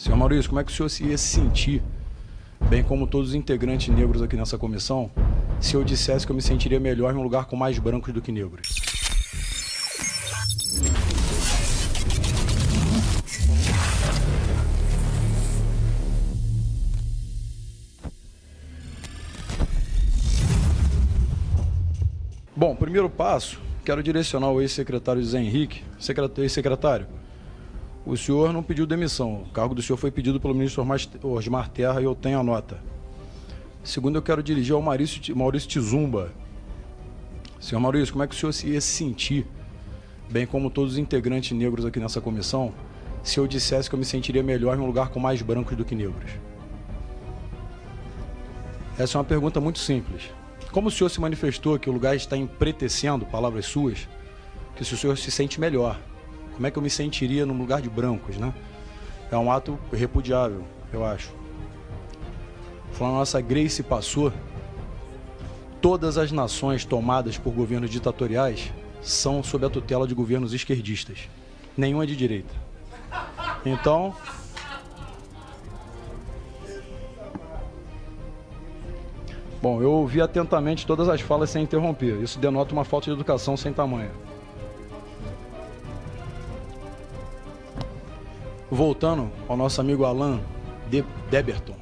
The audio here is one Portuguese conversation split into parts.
Senhor Maurício, como é que o senhor ia se sentir, bem como todos os integrantes negros aqui nessa comissão, se eu dissesse que eu me sentiria melhor em um lugar com mais brancos do que negros? Bom, primeiro passo, quero direcionar ao ex-secretário Zé Henrique. Ex-secretário, o senhor não pediu demissão. O cargo do senhor foi pedido pelo ministro Osmar Terra e eu tenho a nota. Segundo, eu quero dirigir ao Maurício Tizumba. Senhor Maurício, como é que o senhor ia se sentir, bem como todos os integrantes negros aqui nessa comissão, se eu dissesse que eu me sentiria melhor em um lugar com mais brancos do que negros? Essa é uma pergunta muito simples. Como o senhor se manifestou que o lugar está empretecendo, palavras suas, que o senhor se sente melhor? Como é que eu me sentiria num lugar de brancos, né? É um ato repudiável, eu acho. Falando, nossa Grace passou, todas as nações tomadas por governos ditatoriais são sob a tutela de governos esquerdistas. Nenhuma de direita. Então... Bom, eu ouvi atentamente todas as falas sem interromper. Isso denota uma falta de educação sem tamanho. Voltando ao nosso amigo Alain Deberton.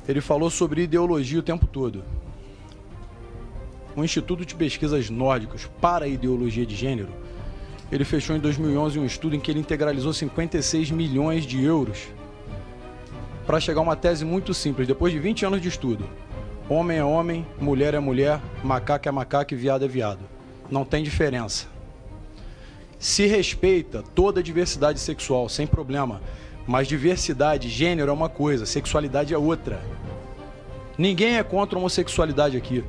Ele falou sobre ideologia o tempo todo. O Instituto de Pesquisas Nórdicos para a Ideologia de Gênero, ele fechou em 2011 um estudo em que ele integralizou 56 milhões de euros para chegar a uma tese muito simples, depois de 20 anos de estudo. Homem é homem, mulher é mulher, macaco é macaco e viado é viado. Não tem diferença. Se respeita toda a diversidade sexual, sem problema. Mas diversidade, gênero é uma coisa, sexualidade é outra. Ninguém é contra a homossexualidade aqui.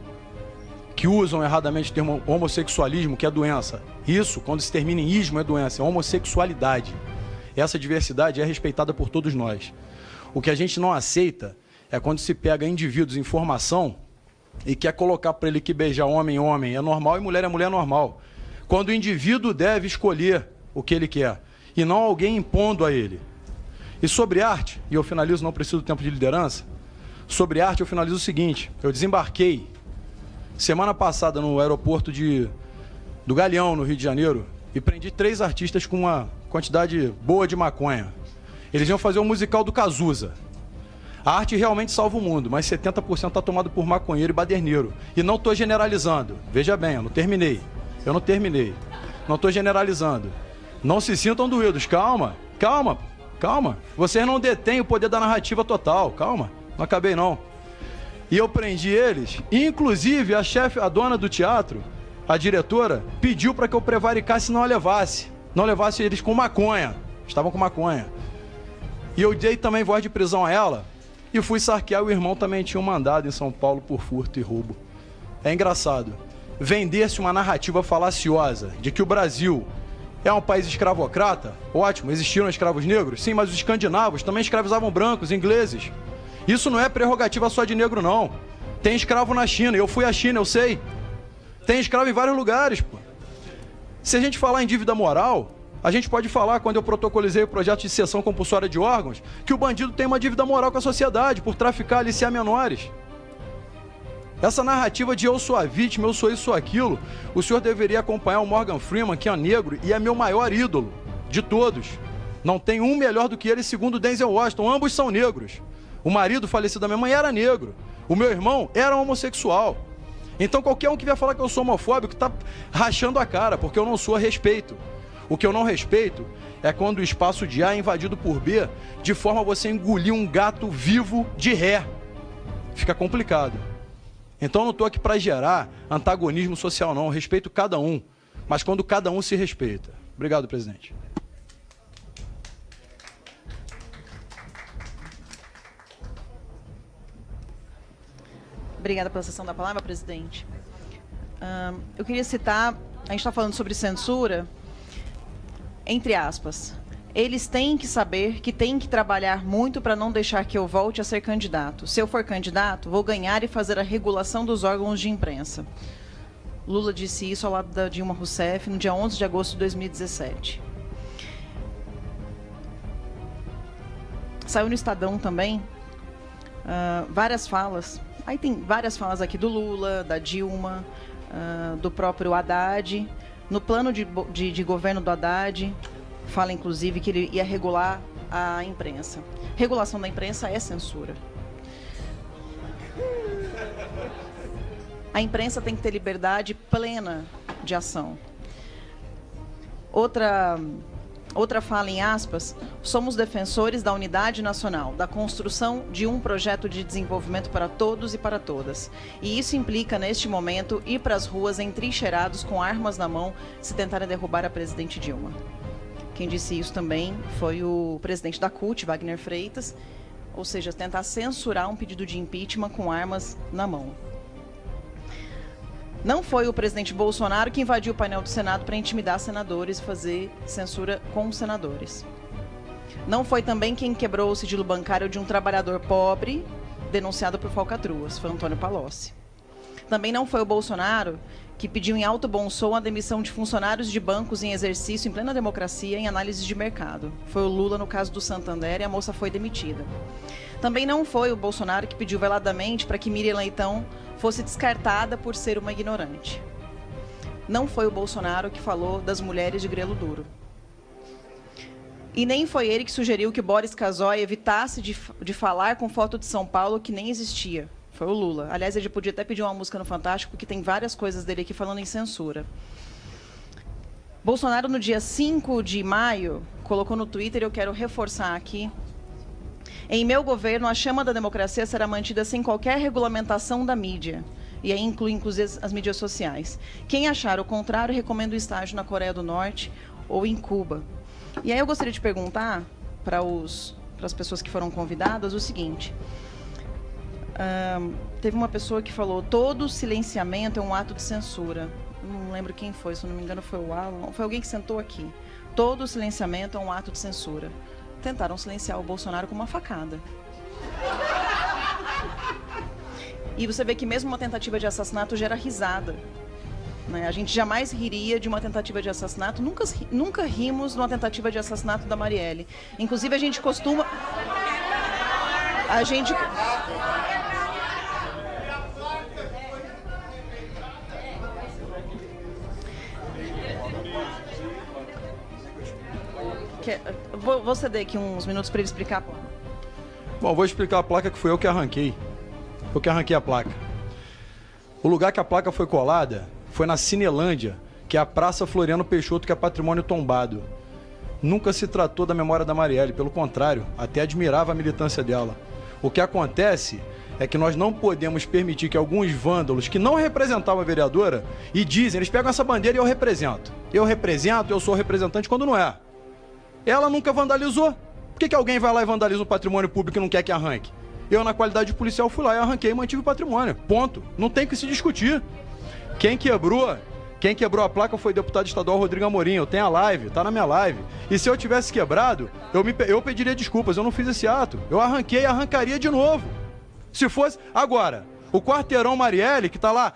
Que usam erradamente o termo homossexualismo, que é doença. Isso, quando se termina em ismo, é doença, é homossexualidade. Essa diversidade é respeitada por todos nós. O que a gente não aceita é quando se pega indivíduos em formação e quer colocar para ele que beijar homem é normal e mulher é normal. Quando o indivíduo deve escolher o que ele quer e não alguém impondo a ele. E sobre arte, e eu finalizo, não preciso do tempo de liderança, sobre arte eu finalizo o seguinte: eu desembarquei semana passada no aeroporto do Galeão, no Rio de Janeiro, e prendi 3 artistas com uma quantidade boa de maconha. Eles iam fazer um musical do Cazuza. A arte realmente salva o mundo, mas 70% está tomado por maconheiro e baderneiro. E não estou generalizando. Veja bem, eu não terminei. Não estou generalizando. Não se sintam doídos. Calma. Vocês não detêm o poder da narrativa total. Calma. Não acabei, não. E eu prendi eles. Inclusive, a dona do teatro, a diretora, pediu para que eu prevaricasse e não a levasse. Não levasse eles com maconha. Estavam com maconha. E eu dei também voz de prisão a ela. E fui sarquear. O irmão também tinha um mandado em São Paulo por furto e roubo. É engraçado. Vender-se uma narrativa falaciosa de que o Brasil é um país escravocrata, ótimo, existiram escravos negros, sim, mas os escandinavos também escravizavam brancos, ingleses. Isso não é prerrogativa só de negro, não. Tem escravo na China, eu fui à China, eu sei. Tem escravo em vários lugares, pô. Se a gente falar em dívida moral, a gente pode falar, quando eu protocolizei o projeto de cessão compulsória de órgãos, que o bandido tem uma dívida moral com a sociedade por traficar, aliciar menores. Essa narrativa de eu sou a vítima, eu sou isso ou aquilo, o senhor deveria acompanhar o Morgan Freeman, que é negro e é meu maior ídolo de todos. Não tem um melhor do que ele, segundo Denzel Washington. Ambos são negros. O marido falecido da minha mãe era negro. O meu irmão era homossexual. Então qualquer um que vier falar que eu sou homofóbico está rachando a cara, porque eu não sou a respeito. O que eu não respeito é quando o espaço de A é invadido por B, de forma a você engolir um gato vivo de ré. Fica complicado. Então eu não estou aqui para gerar antagonismo social, não. Eu respeito cada um, mas quando cada um se respeita. Obrigado, presidente. Obrigada pela cessão da palavra, presidente. Eu queria citar, a gente está falando sobre censura, entre aspas. Eles têm que saber que têm que trabalhar muito para não deixar que eu volte a ser candidato. Se eu for candidato, vou ganhar e fazer a regulação dos órgãos de imprensa. Lula disse isso ao lado da Dilma Rousseff no dia 11 de agosto de 2017. Saiu no Estadão também várias falas. Aí tem várias falas aqui do Lula, da Dilma, do próprio Haddad. No plano de governo do Haddad, fala inclusive que ele ia regular a imprensa. Regulação da imprensa é censura. A imprensa tem que ter liberdade plena de ação. Outra fala em aspas: somos defensores da unidade nacional, da construção de um projeto de desenvolvimento para todos e para todas. E isso implica, neste momento, ir para as ruas entrincheirados com armas na mão se tentarem derrubar a presidente Dilma. Quem disse isso também foi o presidente da CUT, Wagner Freitas, ou seja, tentar censurar um pedido de impeachment com armas na mão. Não foi o presidente Bolsonaro que invadiu o painel do Senado para intimidar senadores e fazer censura com os senadores. Não foi também quem quebrou o sigilo bancário de um trabalhador pobre denunciado por falcatruas, foi Antônio Palocci. Também não foi o Bolsonaro que pediu em alto bom som a demissão de funcionários de bancos em exercício em plena democracia em análise de mercado. Foi o Lula no caso do Santander e a moça foi demitida. Também não foi o Bolsonaro que pediu veladamente para que Miriam Leitão fosse descartada por ser uma ignorante. Não foi o Bolsonaro que falou das mulheres de grelo duro. E nem foi ele que sugeriu que Boris Casoy evitasse de falar com foto de São Paulo que nem existia. Foi o Lula. Aliás, ele podia até pedir uma música no Fantástico, porque tem várias coisas dele aqui falando em censura. Bolsonaro, no dia 5 de maio, colocou no Twitter, eu quero reforçar aqui: em meu governo, a chama da democracia será mantida sem qualquer regulamentação da mídia. E aí inclui, inclusive, as mídias sociais. Quem achar o contrário, recomendo o estágio na Coreia do Norte ou em Cuba. E aí eu gostaria de perguntar para as pessoas que foram convidadas o seguinte: teve uma pessoa que falou: todo silenciamento é um ato de censura. Não lembro quem foi, se não me engano foi o Alan, foi alguém que sentou aqui. Todo silenciamento é um ato de censura. Tentaram silenciar o Bolsonaro com uma facada. E você vê que mesmo uma tentativa de assassinato gera risada. Né? A gente jamais riria de uma tentativa de assassinato, nunca rimos de uma tentativa de assassinato da Marielle. Inclusive, a gente costuma... Vou ceder aqui uns minutos para ele explicar. Bom, vou explicar a placa que foi eu que arranquei. Eu que arranquei a placa. O lugar que a placa foi colada foi na Cinelândia, que é a Praça Floriano Peixoto, que é patrimônio tombado. Nunca se tratou da memória da Marielle, pelo contrário, até admirava a militância dela. O que acontece é que nós não podemos permitir que alguns vândalos que não representavam a vereadora e dizem, eles pegam essa bandeira e eu represento, eu sou representante, quando não é. Ela nunca vandalizou. Por que alguém vai lá e vandaliza o patrimônio público e não quer que arranque? Eu, na qualidade de policial, fui lá e arranquei e mantive o patrimônio. Ponto. Não tem que se discutir. Quem quebrou a placa foi o deputado estadual Rodrigo Amorim. Eu tenho a live, tá na minha live. E se eu tivesse quebrado, eu pediria desculpas. Eu não fiz esse ato. Eu arranquei e arrancaria de novo. Se fosse... Agora, o quarteirão Marielle, que tá lá,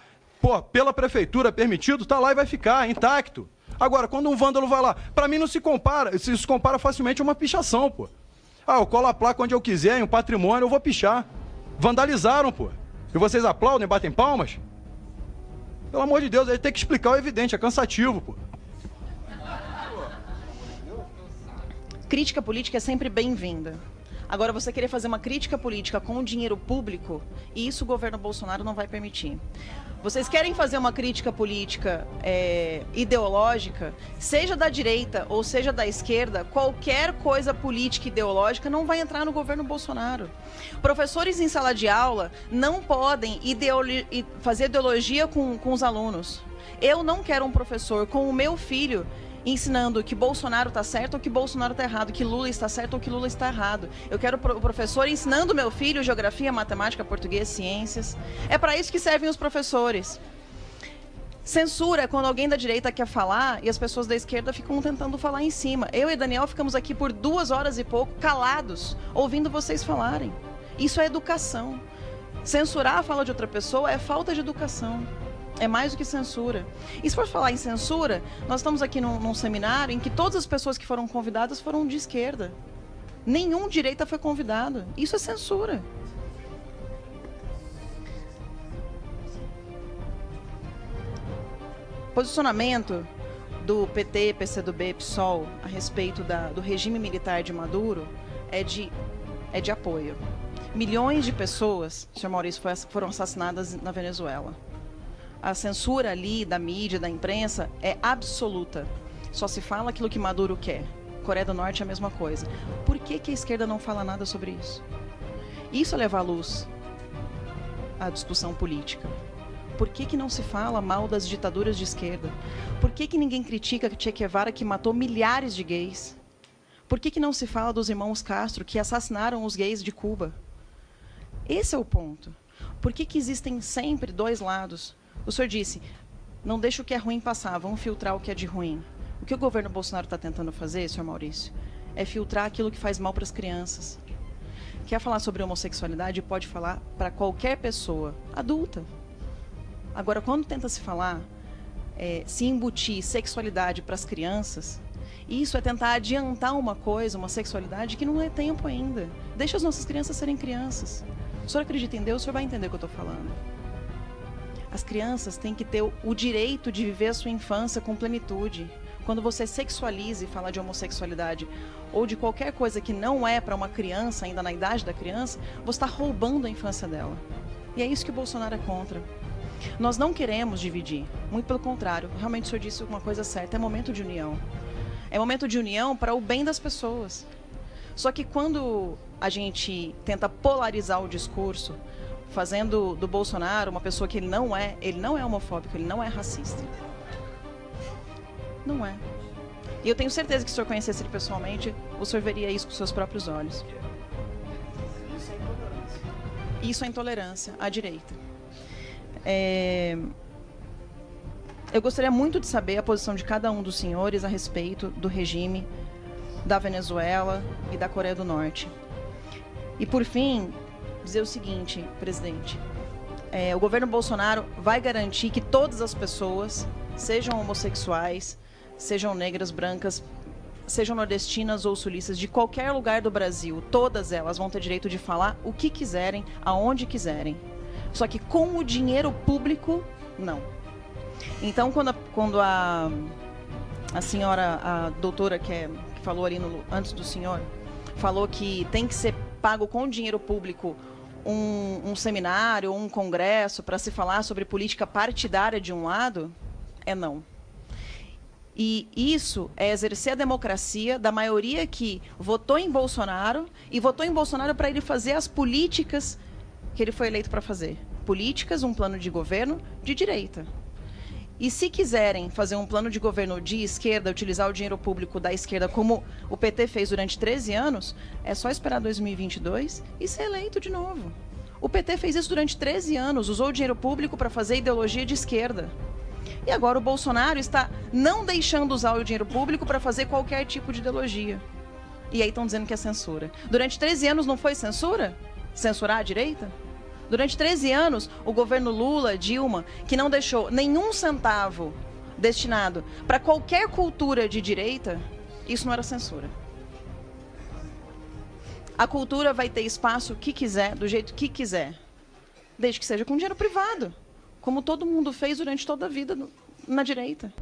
pela prefeitura permitido, tá lá e vai ficar intacto. Agora, quando um vândalo vai lá, pra mim não se compara, se compara facilmente a uma pichação, pô. Eu colo a placa onde eu quiser, em um patrimônio, eu vou pichar. Vandalizaram, pô. E vocês aplaudem, batem palmas? Pelo amor de Deus, aí tem que explicar o evidente, é cansativo, pô. Crítica política é sempre bem-vinda. Agora, você querer fazer uma crítica política com o dinheiro público, isso o governo Bolsonaro não vai permitir. Vocês querem fazer uma crítica política ideológica, seja da direita ou seja da esquerda, qualquer coisa política ideológica não vai entrar no governo Bolsonaro. Professores em sala de aula não podem fazer ideologia com os alunos. Eu não quero um professor com o meu filho ensinando que Bolsonaro está certo ou que Bolsonaro está errado, que Lula está certo ou que Lula está errado. Eu quero o professor ensinando meu filho geografia, matemática, português, ciências. É para isso que servem os professores. Censura é quando alguém da direita quer falar e as pessoas da esquerda ficam tentando falar em cima. Eu e Daniel ficamos aqui por 2 horas e pouco, calados, ouvindo vocês falarem. Isso é educação. Censurar a fala de outra pessoa é falta de educação. É mais do que censura. E se for falar em censura, nós estamos aqui num seminário em que todas as pessoas que foram convidadas foram de esquerda. Nenhum direita foi convidado. Isso é censura. Posicionamento do PT, PCdoB, PSOL a respeito do regime militar de Maduro é de apoio. Milhões de pessoas, senhor Maurício, foram assassinadas na Venezuela. A censura ali da mídia, da imprensa, é absoluta. Só se fala aquilo que Maduro quer. Coreia do Norte é a mesma coisa. Por que a esquerda não fala nada sobre isso? Isso é levar à luz a discussão política. Por que não se fala mal das ditaduras de esquerda? Por que ninguém critica Che Guevara, que matou milhares de gays? Por que não se fala dos irmãos Castro, que assassinaram os gays de Cuba? Esse é o ponto. Por que existem sempre dois lados? O senhor disse, não deixa o que é ruim passar, vamos filtrar o que é de ruim. O que o governo Bolsonaro está tentando fazer, senhor Maurício, é filtrar aquilo que faz mal para as crianças. Quer falar sobre homossexualidade, pode falar para qualquer pessoa adulta. Agora, quando tenta se falar, se embutir sexualidade para as crianças, isso é tentar adiantar uma coisa, uma sexualidade que não é tempo ainda. Deixa as nossas crianças serem crianças. O senhor acredita em Deus, o senhor vai entender o que eu estou falando. As crianças têm que ter o direito de viver a sua infância com plenitude. Quando você sexualiza e fala de homossexualidade ou de qualquer coisa que não é para uma criança, ainda na idade da criança, você está roubando a infância dela. E é isso que o Bolsonaro é contra. Nós não queremos dividir, muito pelo contrário. Realmente o senhor disse uma coisa certa, é momento de união. É momento de união para o bem das pessoas. Só que quando a gente tenta polarizar o discurso, fazendo do Bolsonaro uma pessoa que ele não é homofóbico, ele não é racista. Não é. E eu tenho certeza que se o senhor conhecesse ele pessoalmente, o senhor veria isso com seus próprios olhos. Isso é intolerância à direita. Eu gostaria muito de saber a posição de cada um dos senhores a respeito do regime da Venezuela e da Coreia do Norte. E, por fim, dizer o seguinte, presidente. O governo Bolsonaro vai garantir que todas as pessoas, sejam homossexuais, sejam negras, brancas, sejam nordestinas ou sulistas, de qualquer lugar do Brasil, todas elas vão ter direito de falar o que quiserem, aonde quiserem. Só que com o dinheiro público, não. Então, quando a senhora, a doutora que falou ali antes do senhor, falou que tem que ser pago com dinheiro público um seminário ou um congresso para se falar sobre política partidária de um lado, não. E isso é exercer a democracia da maioria que votou em Bolsonaro e votou em Bolsonaro para ele fazer as políticas que ele foi eleito para fazer. Políticas, um plano de governo de direita. E se quiserem fazer um plano de governo de esquerda, utilizar o dinheiro público da esquerda como o PT fez durante 13 anos, é só esperar 2022 e ser eleito de novo. O PT fez isso durante 13 anos, usou o dinheiro público para fazer ideologia de esquerda. E agora o Bolsonaro está não deixando usar o dinheiro público para fazer qualquer tipo de ideologia. E aí estão dizendo que é censura. Durante 13 anos não foi censura? Censurar a direita? Durante 13 anos, o governo Lula, Dilma, que não deixou nenhum centavo destinado para qualquer cultura de direita, isso não era censura. A cultura vai ter espaço que quiser, do jeito que quiser, desde que seja com dinheiro privado, como todo mundo fez durante toda a vida na direita.